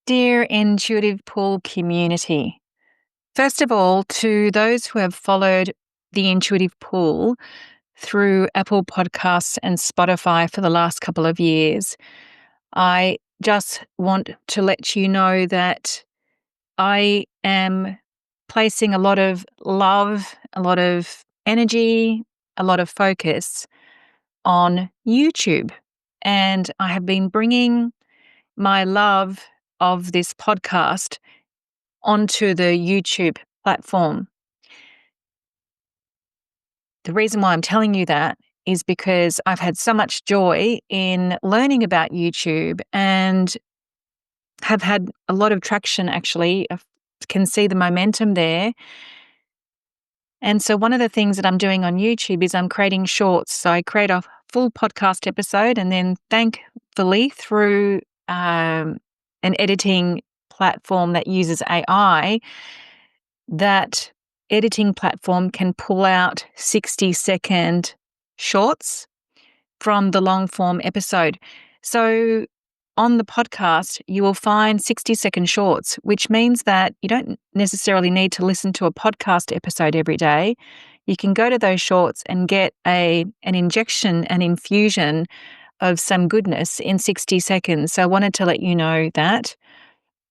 Dear Intuitive Pull community, first of all, to those who have followed the Intuitive Pull through Apple Podcasts and Spotify for the last couple of years, I just want to let you know that I am placing a lot of love, a lot of energy, a lot of focus on YouTube. And I have been bringing my love of this podcast onto the YouTube platform. The reason why I'm telling you that is because I've had so much joy in learning about YouTube and have had a lot of traction, actually. I can see the momentum there. And so one of the things that I'm doing on YouTube is I'm creating shorts. So I create a full podcast episode, and then thankfully through an editing platform that uses AI, that editing platform can pull out 60-second shorts from the long form episode. So on the podcast, you will find 60-second shorts, which means that you don't necessarily need to listen to a podcast episode every day. You can go to those shorts and get an injection, an infusion of some goodness in 60 seconds. So I wanted to let you know that.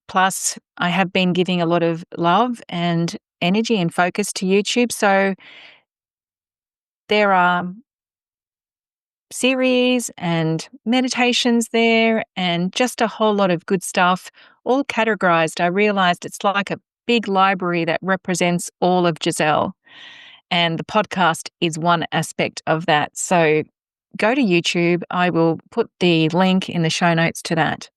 Plus, I have been giving a lot of love and energy and focus to YouTube. So there are series and meditations there and just a whole lot of good stuff, all categorized. I realized it's like a big library that represents all of Giselle. And the podcast is one aspect of that. So go to YouTube. I will put the link in the show notes to that.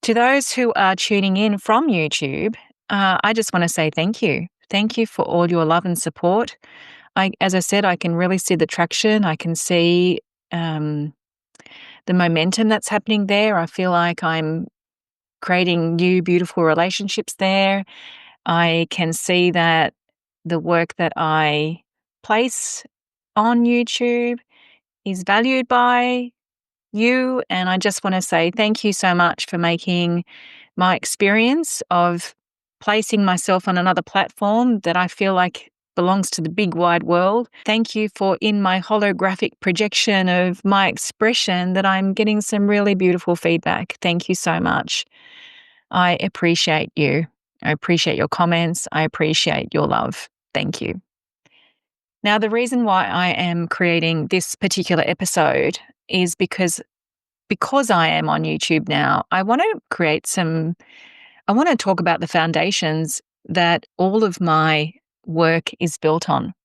To those who are tuning in from YouTube, I just want to say thank you. Thank you for all your love and support. As I said, I can really see the traction. I can see the momentum that's happening there. I feel like I'm creating new, beautiful relationships there. I can see that the work that I place on YouTube is valued by you. And I just want to say thank you so much for making my experience of placing myself on another platform that I feel like belongs to the big wide world. Thank you for, in my holographic projection of my expression, that I'm getting some really beautiful feedback. Thank you so much. I appreciate you. I appreciate your comments. I appreciate your love. Thank you. Now, the reason why I am creating this particular episode is because I am on YouTube now, I want to talk about the foundations that all of my work is built on.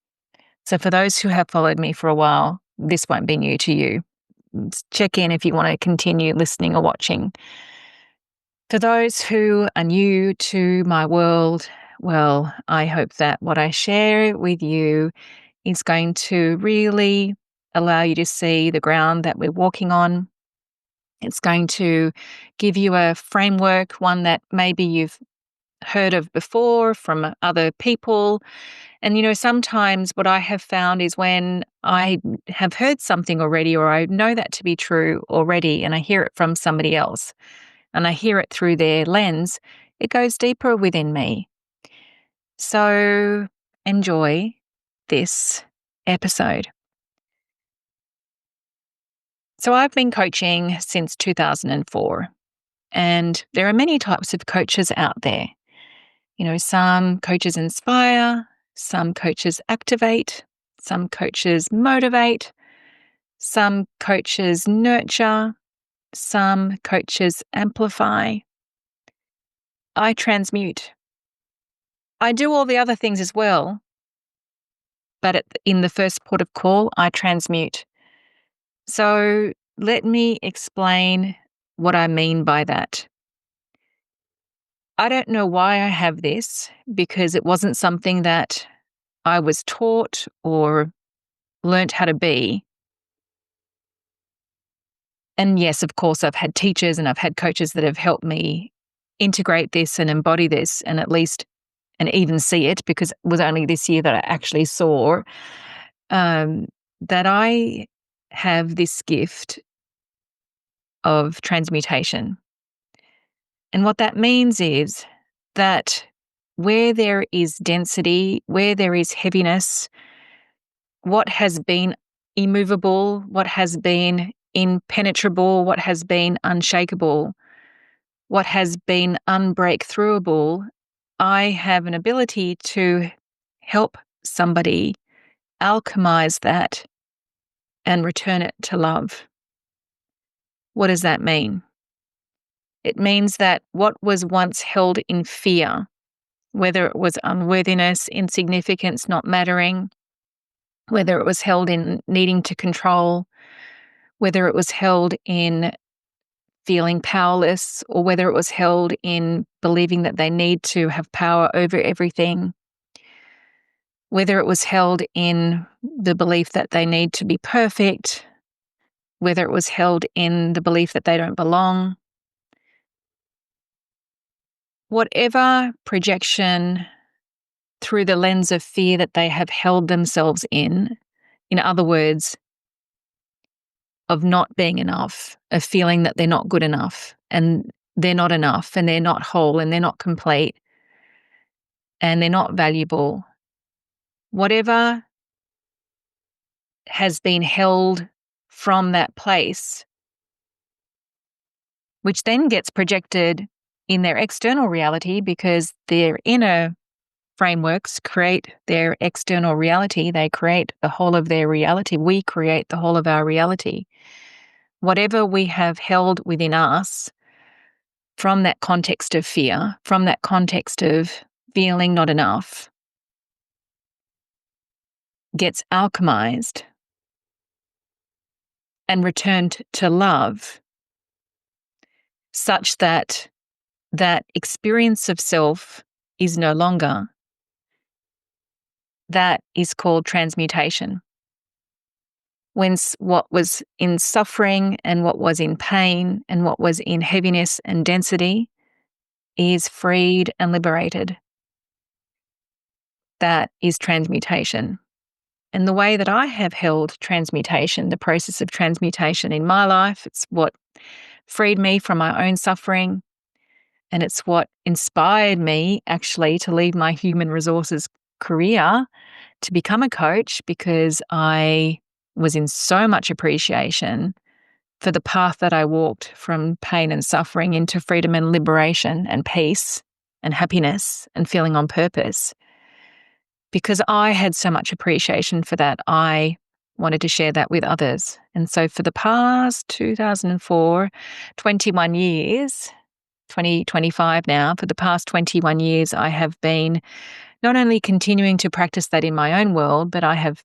So for those who have followed me for a while, this won't be new to you. Check in if you want to continue listening or watching. For those who are new to my world, well, I hope that what I share with you is going to really allow you to see the ground that we're walking on. It's going to give you a framework, one that maybe you've heard of before from other people. And, sometimes what I have found is when I have heard something already, or I know that to be true already, and I hear it from somebody else, and I hear it through their lens, it goes deeper within me. So enjoy this episode. So I've been coaching since 2004, and there are many types of coaches out there. Some coaches inspire, some coaches activate, some coaches motivate, some coaches nurture, some coaches amplify. I transmute. I do all the other things as well, but in the first port of call, I transmute. So let me explain what I mean by that. I don't know why I have this, because it wasn't something that I was taught or learnt how to be. And yes, of course, I've had teachers and I've had coaches that have helped me integrate this and embody this and even see it, because it was only this year that I actually saw that I have this gift of transmutation. And what that means is that where there is density, where there is heaviness, what has been immovable, what has been impenetrable, what has been unshakable, what has been unbreakthroughable, I have an ability to help somebody alchemize that and return it to love. What does that mean? It means that what was once held in fear, whether it was unworthiness, insignificance, not mattering, whether it was held in needing to control, whether it was held in feeling powerless, or whether it was held in believing that they need to have power over everything, whether it was held in the belief that they need to be perfect, whether it was held in the belief that they don't belong. Whatever projection through the lens of fear that they have held themselves in other words, of not being enough, of feeling that they're not good enough and they're not enough and they're not whole and they're not complete and they're not valuable. Whatever has been held from that place, which then gets projected in their external reality because their inner frameworks create their external reality. They create the whole of their reality. We create the whole of our reality. Whatever we have held within us from that context of fear, from that context of feeling not enough, gets alchemized and returned to love, such that that experience of self is no longer. That is called transmutation. When what was in suffering and what was in pain and what was in heaviness and density is freed and liberated. That is transmutation. And the way that I have held transmutation, the process of transmutation in my life, it's what freed me from my own suffering. And it's what inspired me actually to leave my human resources career to become a coach, because I was in so much appreciation for the path that I walked from pain and suffering into freedom and liberation and peace and happiness and feeling on purpose. Because I had so much appreciation for that, I wanted to share that with others. And so for the past 2004, 21 years, 2025 now, for the past 21 years, I have been not only continuing to practice that in my own world, but I have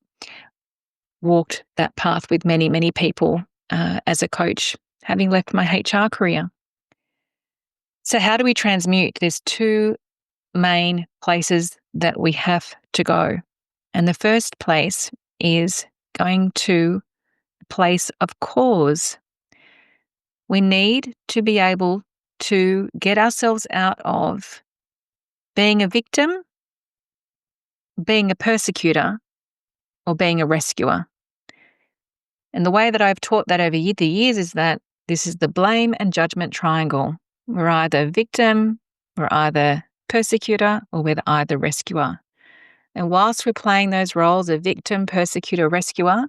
walked that path with many, many people as a coach, having left my HR career. So how do we transmute? There's two main places that we have to go. And the first place is going to a place of cause. We need to be able to get ourselves out of being a victim, being a persecutor, or being a rescuer. And the way that I've taught that over the years is that this is the blame and judgment triangle. We're either victim, we're either persecutor, or we're either rescuer. And whilst we're playing those roles of victim, persecutor, rescuer,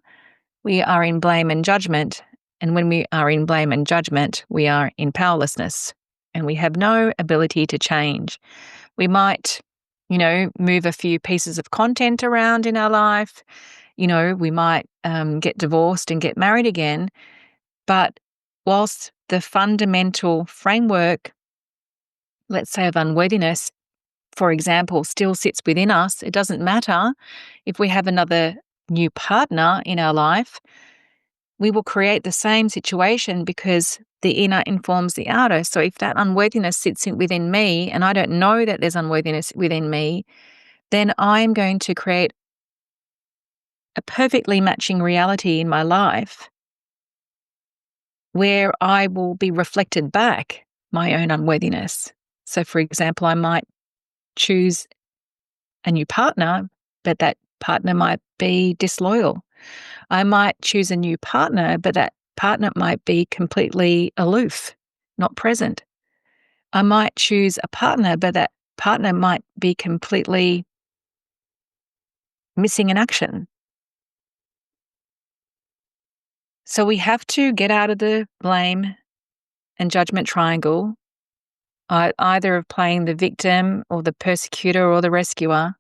we are in blame and judgment. And when we are in blame and judgment, we are in powerlessness and we have no ability to change. We might, move a few pieces of content around in our life. We might get divorced and get married again. But whilst the fundamental framework, let's say of unworthiness, for example, still sits within us, it doesn't matter if we have another new partner in our life, we will create the same situation because the inner informs the outer. So if that unworthiness sits within me and I don't know that there's unworthiness within me, then I'm going to create a perfectly matching reality in my life where I will be reflected back my own unworthiness. So for example, I might choose a new partner, but that partner might be disloyal. I might choose a new partner, but that partner might be completely aloof, not present. I might choose a partner, but that partner might be completely missing in action. So we have to get out of the blame and judgment triangle, either of playing the victim or the persecutor or the rescuer.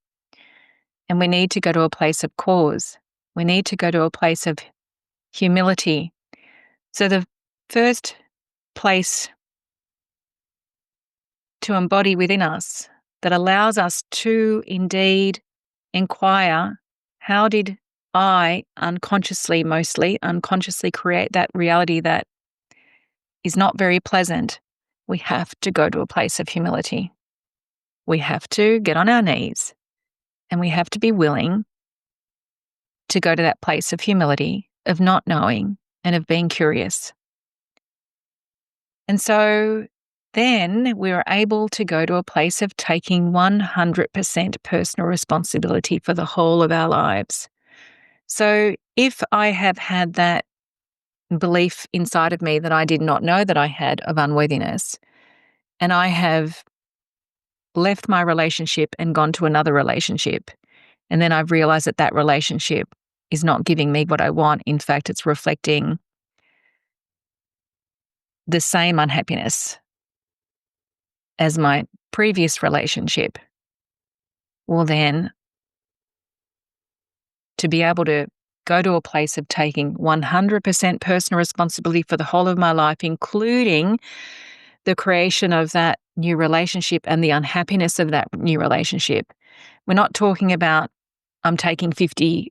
And we need to go to a place of cause. We need to go to a place of humility. So the first place to embody within us that allows us to indeed inquire, how did I unconsciously create that reality that is not very pleasant? We have to go to a place of humility. We have to get on our knees and we have to be willing to go to that place of humility, of not knowing and of being curious. And so then we are able to go to a place of taking 100% personal responsibility for the whole of our lives. So if I have had that belief inside of me that I did not know that I had of unworthiness, and I have left my relationship and gone to another relationship, and then I've realized that that relationship is not giving me what I want. In fact, it's reflecting the same unhappiness as my previous relationship. Well, then, to be able to go to a place of taking 100% personal responsibility for the whole of my life, including the creation of that new relationship and the unhappiness of that new relationship. We're not talking about I'm taking 50%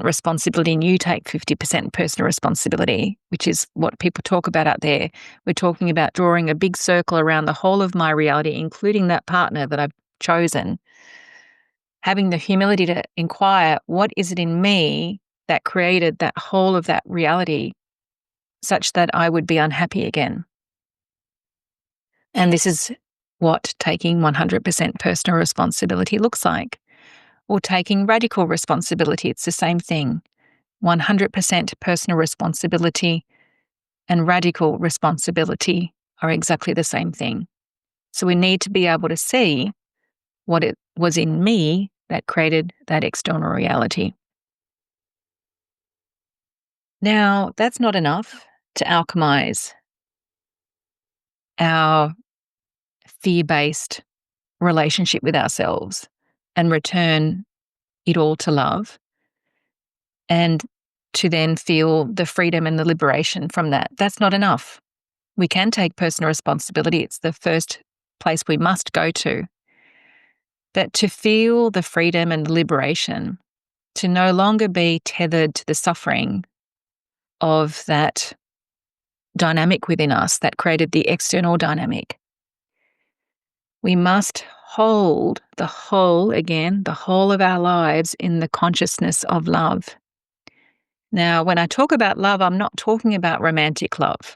responsibility and you take 50% personal responsibility, which is what people talk about out there. We're talking about drawing a big circle around the whole of my reality, including that partner that I've chosen. Having the humility to inquire, what is it in me that created that whole of that reality such that I would be unhappy again? And this is what taking 100% personal responsibility looks like. Or taking radical responsibility, it's the same thing. 100% personal responsibility and radical responsibility are exactly the same thing. So we need to be able to see what it was in me that created that external reality. Now, that's not enough to alchemize our fear-based relationship with ourselves and return it all to love, and to then feel the freedom and the liberation from that. That's not enough. We can take personal responsibility. It's the first place we must go to. But to feel the freedom and the liberation, to no longer be tethered to the suffering of that dynamic within us that created the external dynamic, we must hold the whole of our lives in the consciousness of love. Now, when I talk about love, I'm not talking about romantic love.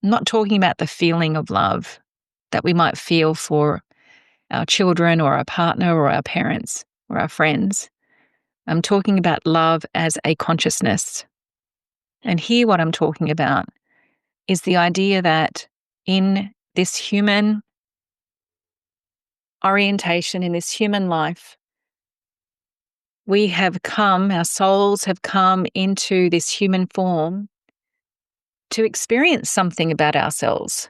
I'm not talking about the feeling of love that we might feel for our children or our partner or our parents or our friends. I'm talking about love as a consciousness. And here what I'm talking about is the idea that in this human orientation, in this human life, our souls have come into this human form to experience something about ourselves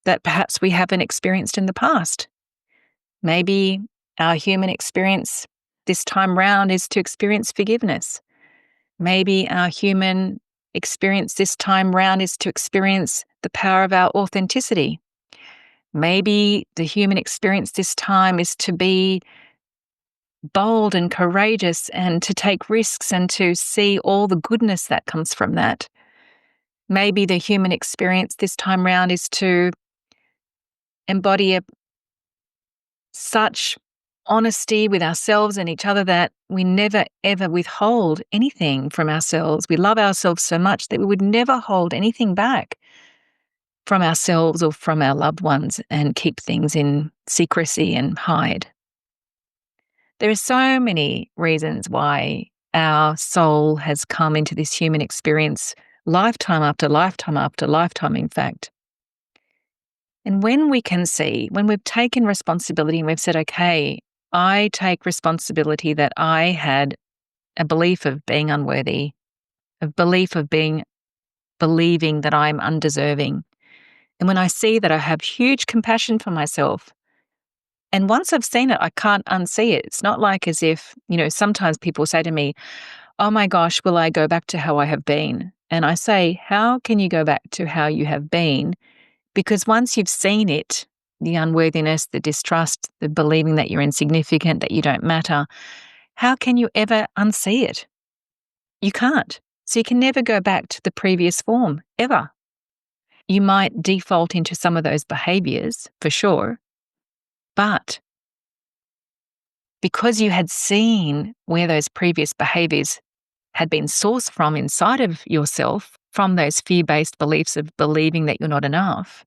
that perhaps we haven't experienced in the past. Maybe our human experience this time round is to experience forgiveness. Maybe our human experience this time round is to experience the power of our authenticity. Maybe the human experience this time is to be bold and courageous and to take risks and to see all the goodness that comes from that. Maybe the human experience this time round is to embody such honesty with ourselves and each other that we never ever withhold anything from ourselves. We love ourselves so much that we would never hold anything back from ourselves or from our loved ones and keep things in secrecy and hide. There are so many reasons why our soul has come into this human experience lifetime after lifetime after lifetime, in fact. And when we can see, when we've taken responsibility and we've said, okay, I take responsibility that I had a belief of being unworthy, a belief of believing that I'm undeserving. And when I see that, I have huge compassion for myself. And once I've seen it, I can't unsee it. It's not like as if, sometimes people say to me, oh my gosh, will I go back to how I have been? And I say, how can you go back to how you have been? Because once you've seen it, the unworthiness, the distrust, the believing that you're insignificant, that you don't matter, how can you ever unsee it? You can't. So you can never go back to the previous form, ever. You might default into some of those behaviors, for sure, but because you had seen where those previous behaviors had been sourced from inside of yourself, from those fear-based beliefs of believing that you're not enough,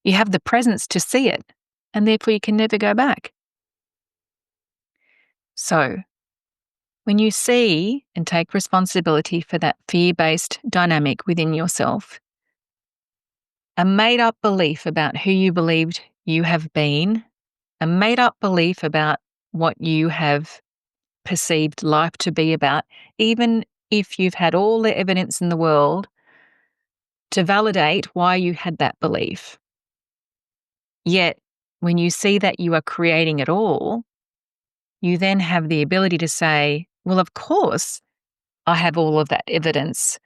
you have the presence to see it, and therefore you can never go back. So, when you see and take responsibility for that fear-based dynamic within yourself, a made-up belief about who you believed you have been, a made-up belief about what you have perceived life to be about, even if you've had all the evidence in the world to validate why you had that belief. Yet, when you see that you are creating it all, you then have the ability to say, well, of course, I have all of that evidence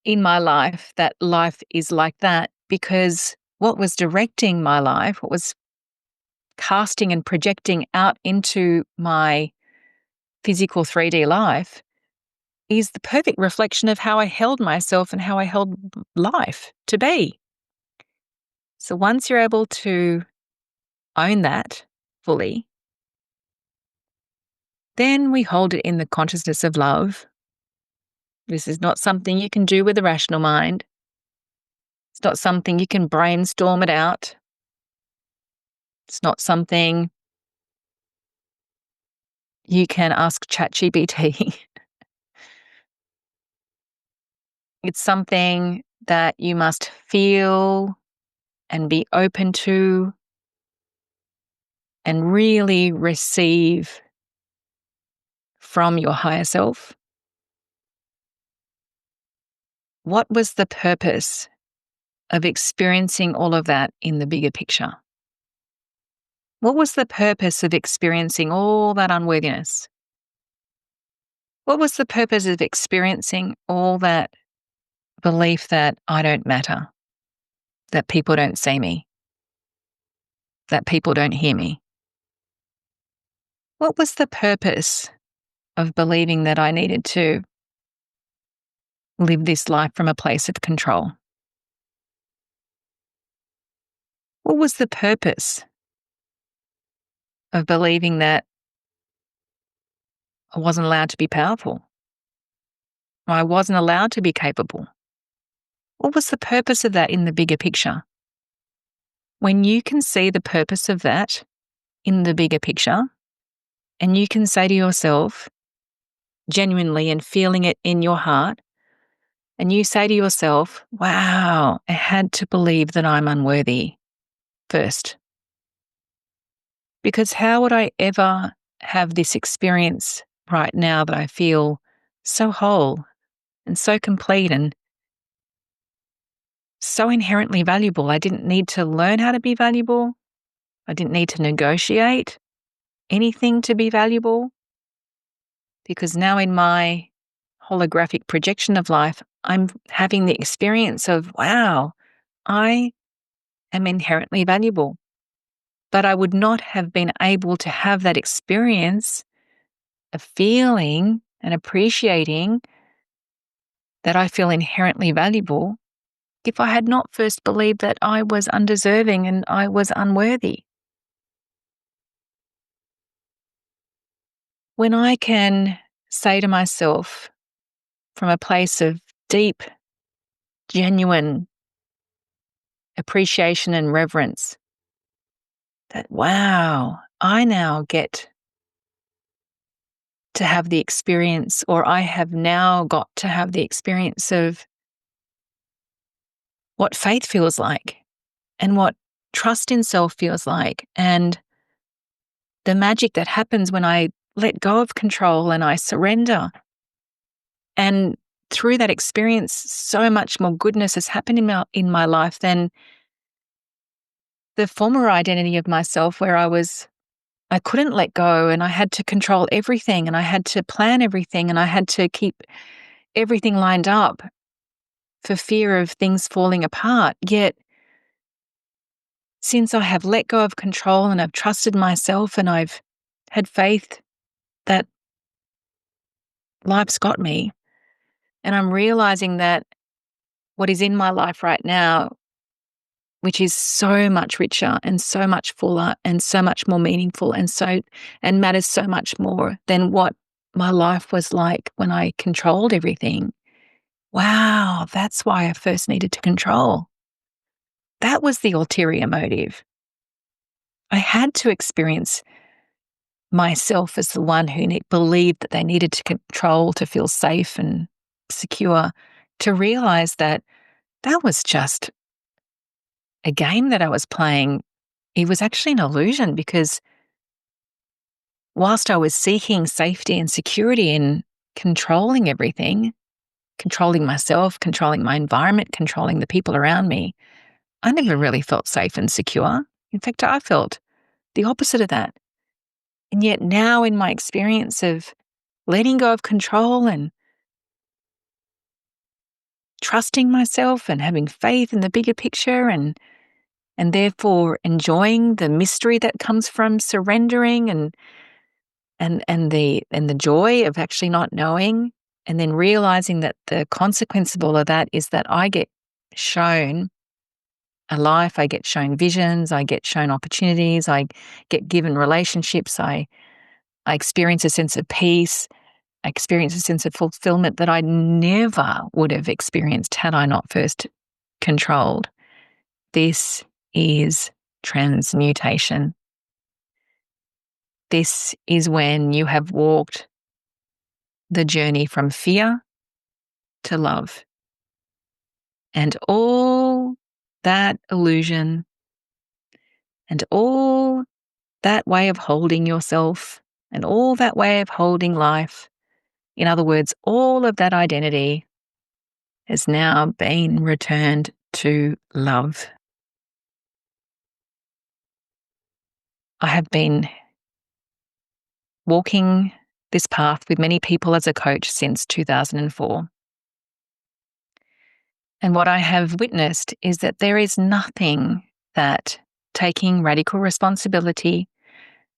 in my life that life is like that, because what was directing my life, what was casting and projecting out into my physical 3D life, is the perfect reflection of how I held myself and how I held life to be. So once you're able to own that fully, then we hold it in the consciousness of love. This is not something you can do with a rational mind. It's not something you can brainstorm it out. It's not something you can ask ChatGPT. It's something that you must feel and be open to and really receive from your higher self. What was the purpose of experiencing all of that in the bigger picture? What was the purpose of experiencing all that unworthiness? What was the purpose of experiencing all that belief that I don't matter, that people don't see me, that people don't hear me? What was the purpose of believing that I needed to live this life from a place of control? What was the purpose of believing that I wasn't allowed to be powerful? I wasn't allowed to be capable? What was the purpose of that in the bigger picture? When you can see the purpose of that in the bigger picture, and you can say to yourself, genuinely and feeling it in your heart, and you say to yourself, wow, I had to believe that I'm unworthy first. Because how would I ever have this experience right now that I feel so whole and so complete and so inherently valuable? I didn't need to learn how to be valuable. I didn't need to negotiate anything to be valuable, because now in my holographic projection of life, I'm having the experience of, wow, I am inherently valuable. But I would not have been able to have that experience of feeling and appreciating that I feel inherently valuable if I had not first believed that I was undeserving and I was unworthy. When I can say to myself from a place of deep, genuine appreciation and reverence that, wow, I now get to have the experience, or I have now got to have the experience of what faith feels like, and what trust in self feels like, and the magic that happens when I let go of control and I surrender. And through that experience, so much more goodness has happened in my life than the former identity of myself, where I couldn't let go and I had to control everything and I had to plan everything and I had to keep everything lined up for fear of things falling apart. Yet, since I have let go of control and I've trusted myself and I've had faith that life's got me, and I'm realizing that what is in my life right now, which is so much richer and so much fuller and so much more meaningful and matters so much more than what my life was like when I controlled everything. Wow, that's why I first needed to control. That was the ulterior motive. I had to experience myself as the one who believed that they needed to control to feel safe and secure, to realize that that was just a game that I was playing. It was actually an illusion, because whilst I was seeking safety and security in controlling everything, controlling myself, controlling my environment, controlling the people around me, I never really felt safe and secure. In fact, I felt the opposite of that. And yet now, in my experience of letting go of control and trusting myself and having faith in the bigger picture, and therefore enjoying the mystery that comes from surrendering and the joy of actually not knowing, and then realizing that the consequence of all of that is that I get shown a life, I get shown visions, I get shown opportunities, I get given relationships, I experience a sense of peace, I experience a sense of fulfillment that I never would have experienced had I not first controlled. This is transmutation. This is when you have walked the journey from fear to love. And all that illusion and all that way of holding yourself and all that way of holding life, in other words, all of that identity, has now been returned to love. I have been walking this path with many people as a coach since 2004. And what I have witnessed is that there is nothing that taking radical responsibility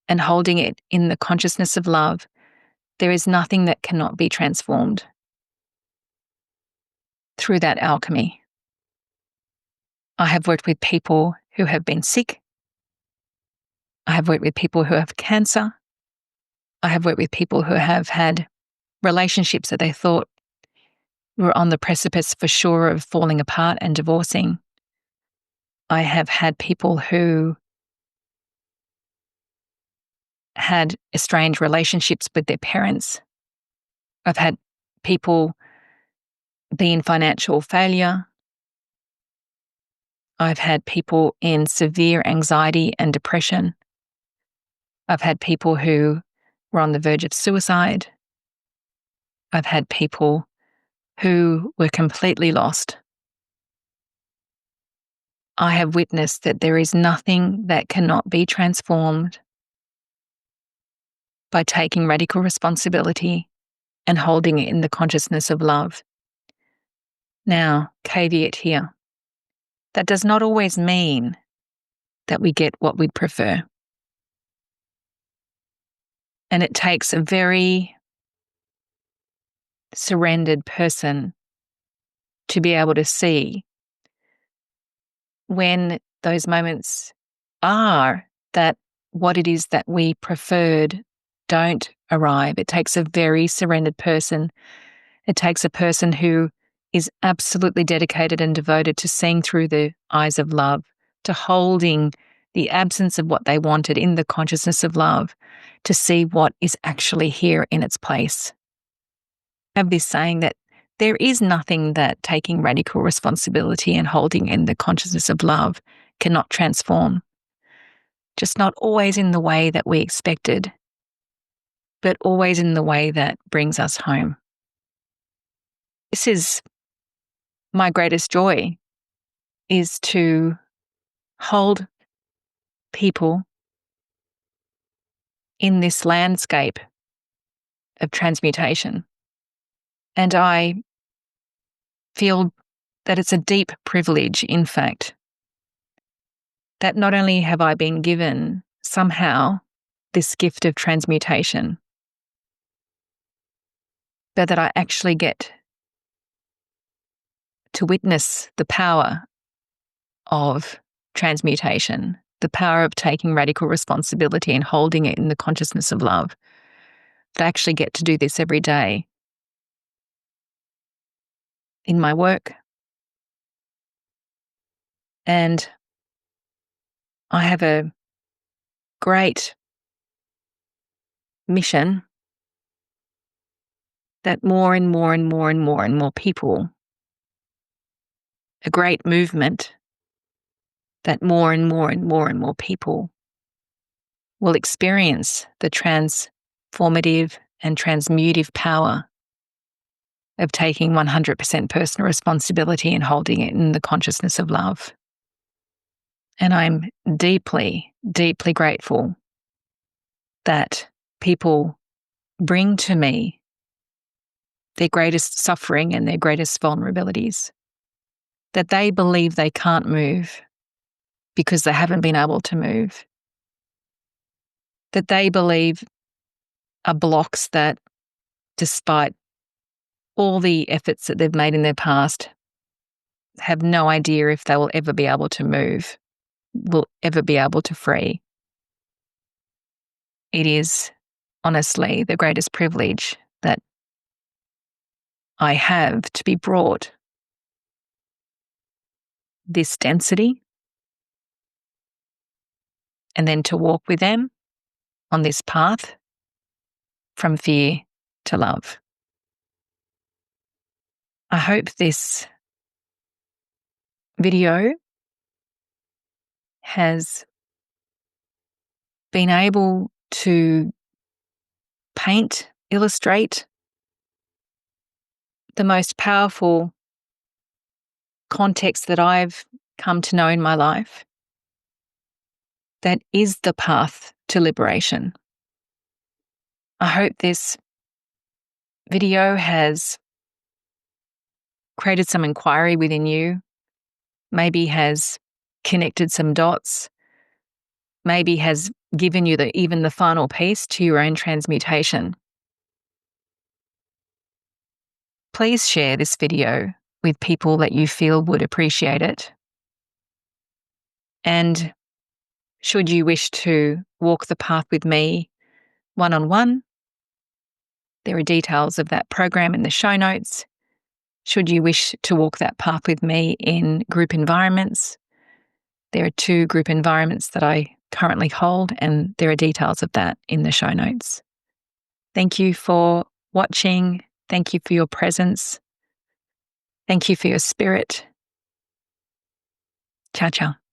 and holding it in the consciousness of love, there is nothing that cannot be transformed through that alchemy. I have worked with people who have been sick. I have worked with people who have cancer. I have worked with people who have had relationships that they thought were on the precipice for sure of falling apart and divorcing. I have had people who had estranged relationships with their parents. I've had people be in financial failure. I've had people in severe anxiety and depression. I've had people who were on the verge of suicide. I've had people who were completely lost. I have witnessed that there is nothing that cannot be transformed by taking radical responsibility and holding it in the consciousness of love. Now, caveat here. That does not always mean that we get what we'd prefer. And it takes a very surrendered person to be able to see when those moments are that what it is that we preferred don't arrive. It takes a very surrendered person. It takes a person who is absolutely dedicated and devoted to seeing through the eyes of love, to holding the absence of what they wanted in the consciousness of love, to see what is actually here in its place. I have this saying that there is nothing that taking radical responsibility and holding in the consciousness of love cannot transform. Just not always in the way that we expected, but always in the way that brings us home. This is my greatest joy, is to hold people in this landscape of transmutation. And I feel that it's a deep privilege, in fact, that not only have I been given somehow this gift of transmutation, but that I actually get to witness the power of transmutation, the power of taking radical responsibility and holding it in the consciousness of love. That I actually get to do this every day in my work. And I have a great mission that more and more and more and more and more people, a great movement that more and more and more and more people will experience the transformative and transmutive power of taking 100% personal responsibility and holding it in the consciousness of love. And I'm deeply, deeply grateful that people bring to me their greatest suffering and their greatest vulnerabilities, that they believe they can't move because they haven't been able to move, that they believe are blocks that, despite all the efforts that they've made in their past, have no idea if they will ever be able to move, will ever be able to free. It is honestly the greatest privilege that I have to be brought this density and then to walk with them on this path from fear to love. I hope this video has been able to paint, illustrate the most powerful context that I've come to know in my life, that is the path to liberation. I hope this video has created some inquiry within you, maybe has connected some dots, maybe has given you even the final piece to your own transmutation. Please share this video with people that you feel would appreciate it. And should you wish to walk the path with me one-on-one, there are details of that program in the show notes. Should you wish to walk that path with me in group environments, there are 2 group environments that I currently hold, and there are details of that in the show notes. Thank you for watching. Thank you for your presence. Thank you for your spirit. Ciao, ciao.